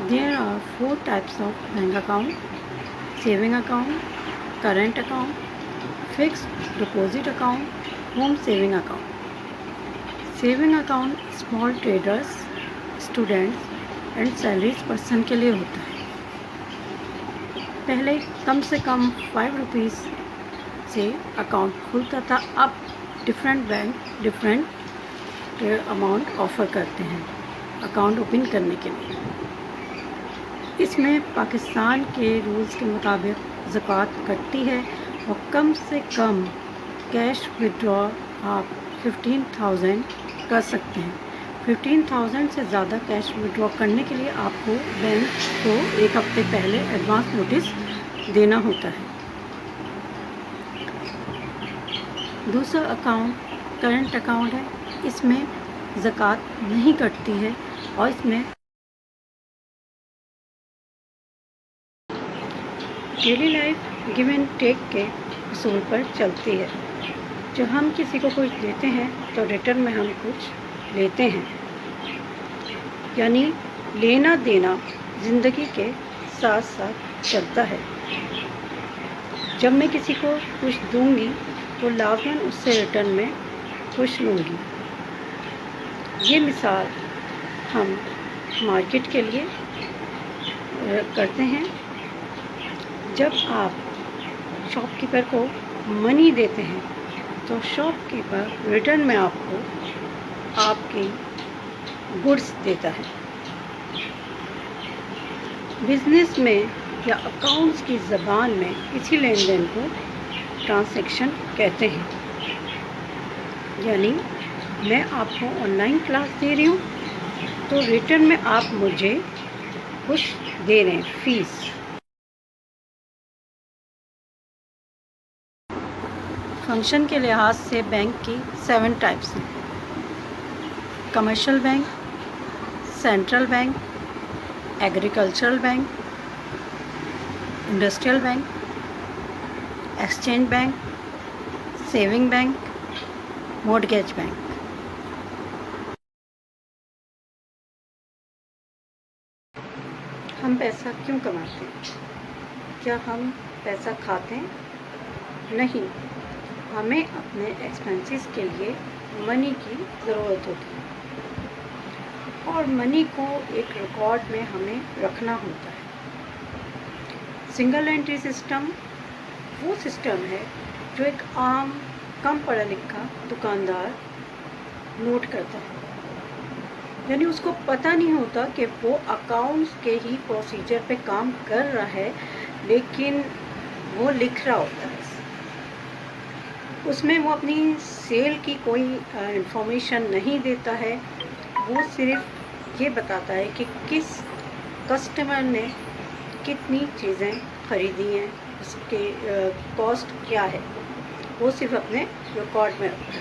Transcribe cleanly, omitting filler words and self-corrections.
There are 4 types of bank account: saving account, current account, fixed deposit account, home saving account. Saving account small traders, students and salaries person के लिए होता है। पहले कम से कम 5 rupees से account खुलता था, अब different bank different amount offer करते हैं अकाउंट ओपन करने के लिए। इसमें पाकिस्तान के रूल्स के मुताबिक ज़कात कटती है और कम से कम कैश विड्रॉ आप 15,000 कर सकते हैं। 15,000 से ज़्यादा कैश विड्रॉ करने के लिए आपको बैंक को 1 हफ्ते पहले एडवांस नोटिस देना होता है। दूसरा अकाउंट करंट अकाउंट है, इसमें ज़कात नहीं कटती है और इसमें daily life give and take के उसूल पर चलती है। जो हम किसी को कुछ देते हैं तो रिटर्न में हम कुछ लेते हैं, यानी लेना देना ज़िंदगी के साथ साथ चलता है। जब मैं किसी को कुछ दूंगी तो लाजमन उससे रिटर्न में कुछ लूँगी। ये मिसाल हम मार्केट के लिए करते हैं। जब आप शॉपकीपर को मनी देते हैं तो शॉपकीपर रिटर्न में आपको आपकी गुड्स देता है। बिजनेस में या अकाउंट्स की ज़बान में इसी लेन देन को ट्रांजैक्शन कहते हैं। यानी मैं आपको ऑनलाइन क्लास दे रही हूँ तो रिटर्न में आप मुझे कुछ दे रहे हैं, फीस। फंक्शन के लिहाज से बैंक की 7 टाइप्स हैं: commercial bank, central bank, agricultural bank, industrial bank, exchange bank, saving bank, mortgage bank. हम पैसा क्यों कमाते हैं? क्या हम पैसा खाते हैं? नहीं, हमें अपने एक्सपेंसेस के लिए मनी की ज़रूरत होती है और मनी को एक रिकॉर्ड में हमें रखना होता है। सिंगल एंट्री सिस्टम वो सिस्टम है जो एक आम कम पढ़ा लिखा दुकानदार नोट करता है, यानी उसको पता नहीं होता कि वो अकाउंट्स के ही प्रोसीजर पे काम कर रहा है, लेकिन वो लिख रहा होता है। उसमें वो अपनी सेल की कोई इंफॉर्मेशन नहीं देता है, वो सिर्फ ये बताता है कि किस कस्टमर ने कितनी चीज़ें ख़रीदी हैं, उसके कॉस्ट क्या है, वो सिर्फ अपने रिकॉर्ड में रखता है।